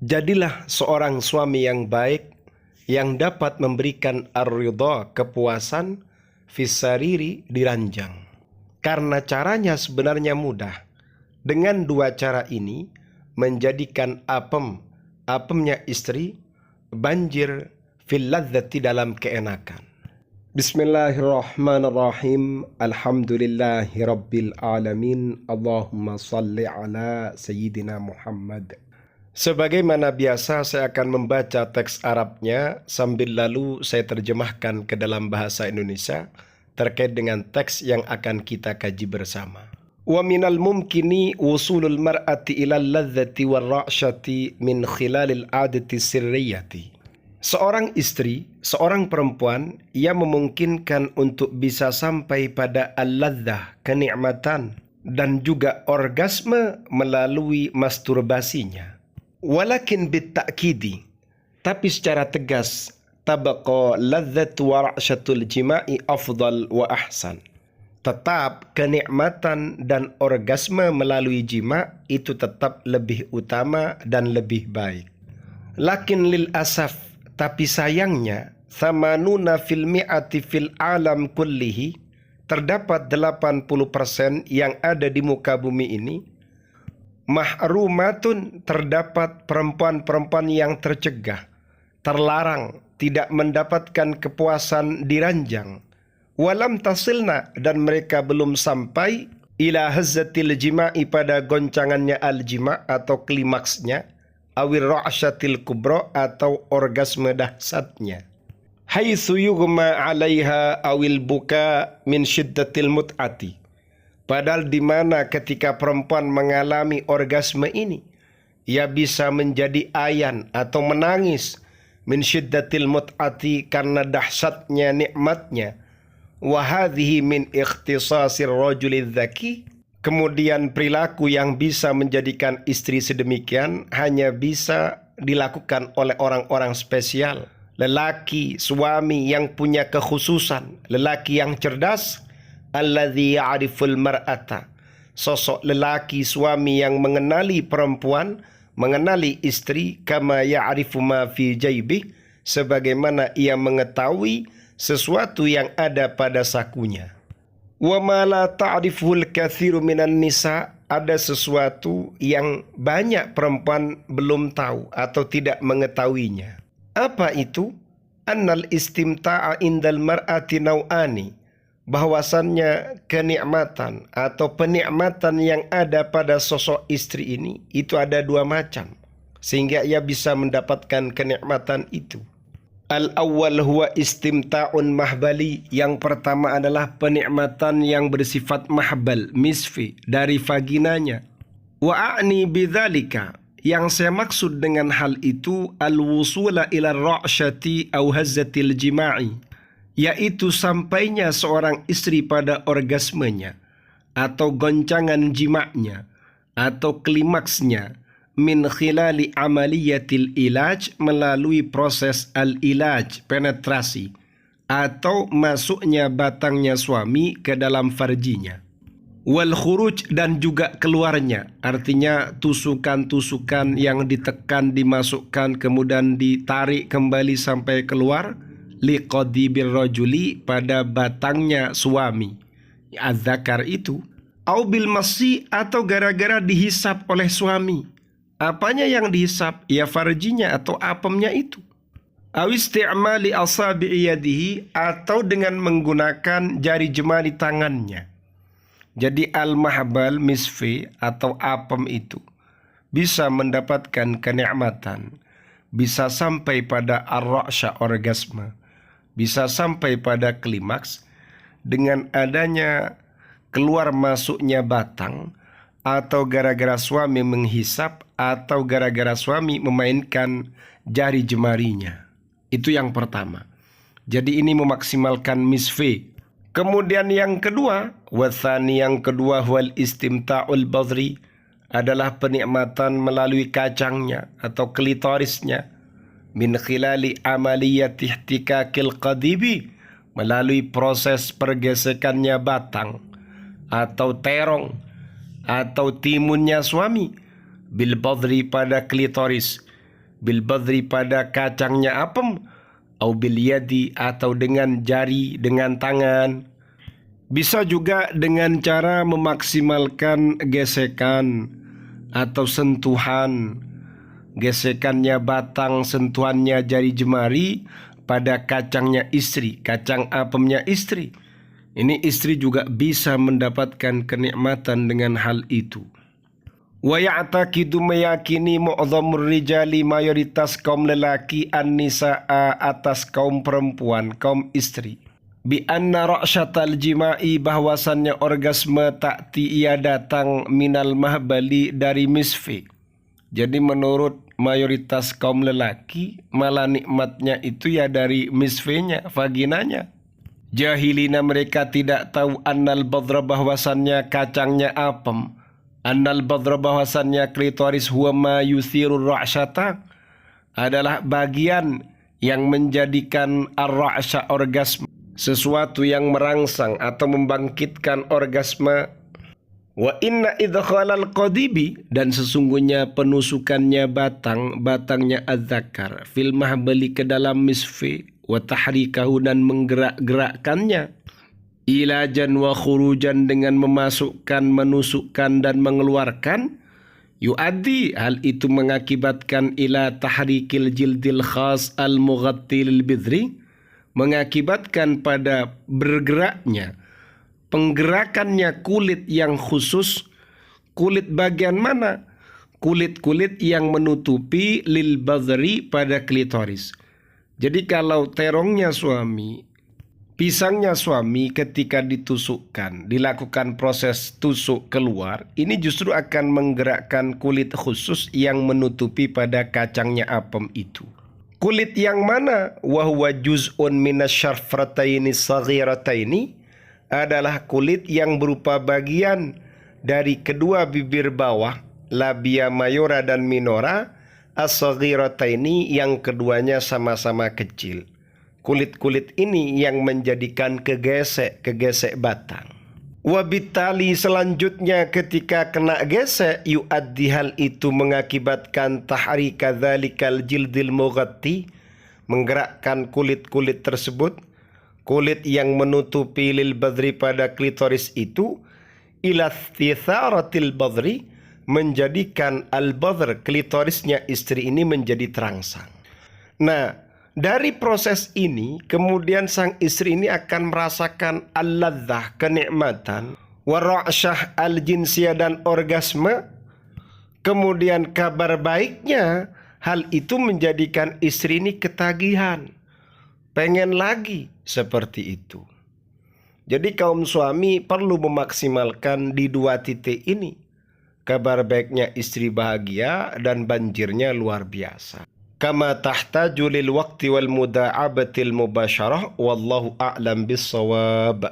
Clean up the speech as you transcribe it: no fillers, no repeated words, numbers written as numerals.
Jadilah seorang suami yang baik yang dapat memberikan ar-ridha, kepuasan, fisariri, di ranjang. Karena caranya sebenarnya mudah. Dengan dua cara ini menjadikan apemnya istri banjir fil ladzati, dalam keenakan. Bismillahirrahmanirrahim. Alhamdulillahi rabbil alamin. Allahumma salli ala Sayyidina Muhammad. Sebagaimana biasa, saya akan membaca teks Arabnya sambil lalu saya terjemahkan ke dalam bahasa Indonesia terkait dengan teks yang akan kita kaji bersama. Wa minal mumkini wusulul mar'ati ilal ladzati warra'syati min khilalil adati sirriyati. Seorang istri, seorang perempuan, ia memungkinkan untuk bisa sampai pada al-ladzah, kenikmatan, dan juga orgasme melalui masturbasinya. Walakin bitta'kidi, tapi secara tegas, tabaqa ladzatu wa ra'syatul jima'i afdal wa ahsan. Tetap kenikmatan dan orgasme melalui jima itu tetap lebih utama dan lebih baik. Lakin lil asaf, tapi sayangnya, thamanuna fil mi'ati fil alam kullihi, terdapat 80% yang ada di muka bumi ini, mahrumatun, terdapat perempuan-perempuan yang tercegah, terlarang, tidak mendapatkan kepuasan di ranjang. Walam tasilna, dan mereka belum sampai ila hazzatil jima'i, pada goncangannya al-jima' atau klimaksnya, awir ra'syatil kubra, atau orgasme dahsyatnya. Haitsu yughma 'alaiha awil buka min syiddatil mut'ati. Padahal di mana ketika perempuan mengalami orgasme ini, ia bisa menjadi ayan atau menangis min syiddatil mut'ati, karena dahsyatnya nikmatnya. Wa hadhihi min ikhtisasir rajulidz zaki. Kemudian perilaku yang bisa menjadikan istri sedemikian hanya bisa dilakukan oleh orang-orang spesial. Lelaki, suami yang punya kekhususan, lelaki yang cerdas, alladzi ya'riful mar'ata, sosok lelaki suami yang mengenali perempuan, mengenali istri, kama ya'rifu ma fi jaybih, sebagaimana ia mengetahui sesuatu yang ada pada sakunya. Wa ma la ta'riful katsiru minan nisa, ada sesuatu yang banyak perempuan belum tahu atau tidak mengetahuinya. Apa itu? Annal istimta'a indal mar'ati nau'ani, bahwasannya kenikmatan atau penikmatan yang ada pada sosok istri ini itu ada dua macam, sehingga ia bisa mendapatkan kenikmatan itu. Al-awwal huwa istimta'un mahbali, yang pertama adalah penikmatan yang bersifat mahbal, misfi, dari vaginanya. Wa a'ni bidzalika, yang saya maksud dengan hal itu, al-wusula ila ra'syati aw hazzatil jima'i, yaitu sampainya seorang istri pada orgasmenya atau goncangan jimaknya atau klimaksnya, min khilali amaliyatil ilaj, melalui proses al-ilaj, penetrasi, atau masuknya batangnya suami ke dalam farjinya. Wal khuruj, dan juga keluarnya, artinya tusukan-tusukan yang ditekan, dimasukkan, kemudian ditarik kembali sampai keluar, liqadibir rajuli, pada batangnya suami, az-zakar itu, au bil masi, atau gara-gara dihisap oleh suami. Apanya yang dihisap? Ya farjinya atau apemnya itu. Aw isti'mali asabi'i yadihi, atau dengan menggunakan jari jemari tangannya. Jadi al-mahbal misfi atau apem itu bisa mendapatkan kenikmatan, bisa sampai pada ar-ra'sya, orgasme, bisa sampai pada klimaks dengan adanya keluar masuknya batang, atau gara-gara suami menghisap, atau gara-gara suami memainkan jari jemarinya. Itu yang pertama. Jadi ini memaksimalkan misfi. Kemudian yang kedua, wathani, yang kedua, wal istimta'ul badri, adalah penikmatan melalui kacangnya atau klitorisnya, min khilali amaliyati ihtikakil qadibi, melalui proses pergesekannya batang atau terong atau timunnya suami, bil badri, pada klitoris, bil badri pada kacangnya apem, au bil yadi atau dengan jari, dengan tangan. Bisa juga dengan cara memaksimalkan gesekan atau sentuhan. Gesekannya batang, sentuhannya jari jemari pada kacangnya istri, kacang apemnya istri. Ini istri juga bisa mendapatkan kenikmatan dengan hal itu. Wa ya'taqidu meyakini mu'dhamur rijali mayoritas kaum lelaki an-nisa'a atas kaum perempuan, kaum istri. Bi anna ra'syatal jima'i bahwasannya orgasme ta'ti ia datang minal mahbali dari misfi. Jadi menurut mayoritas kaum lelaki malah nikmatnya itu ya dari misfinya, vaginanya. Jahilina mereka tidak tahu annal badra bahwasannya kacangnya apem. Annal badra bahwasannya klitoris huwa ma yuthirur ra'syata adalah bagian yang menjadikan ar-ra'sya orgasme, sesuatu yang merangsang atau membangkitkan orgasme. Wa inna idkhalal qadibi dan sesungguhnya penusukannya batangnya az-zakar fil mahbali ke dalam misfi wa tahrikahu dan menggerak-gerakkannya ilajan wa khurujan dengan memasukkan, menusukkan dan mengeluarkan yuaddi hal itu mengakibatkan ila tahrikil jildil khas al mughatti lil bidri mengakibatkan pada bergeraknya penggerakannya kulit yang khusus. Kulit bagian mana? Kulit-kulit yang menutupi lil badri pada klitoris. Jadi kalau terongnya suami, pisangnya suami ketika ditusukkan, dilakukan proses tusuk keluar, ini justru akan menggerakkan kulit khusus yang menutupi pada kacangnya apem itu. Kulit yang mana? Wa huwa juz'un minasyarfrataini saghirataini adalah kulit yang berupa bagian dari kedua bibir bawah, labia mayora dan minora, as-saghirataini yang keduanya sama-sama kecil. Kulit-kulit ini yang menjadikan kegesek batang. Wabitali selanjutnya ketika kena gesek yuaddi hal itu mengakibatkan tahrika dzalikal jildil mughatti menggerakkan kulit-kulit tersebut, kulit yang menutupi lil badri pada klitoris itu ila istitharatil badri menjadikan al badr klitorisnya istri ini menjadi terangsang. Nah, dari proses ini kemudian sang istri ini akan merasakan al-ladzah kenikmatan wa ra'syah al-jinsiyah dan orgasme. Kemudian kabar baiknya hal itu menjadikan istri ini ketagihan, pengen lagi seperti itu. Jadi kaum suami perlu memaksimalkan di dua titik ini. Kabar baiknya istri bahagia dan banjirnya luar biasa. Kama tahtaju lil waqti wal muda'abatil mubasyarah wallahu a'lam bis shawab.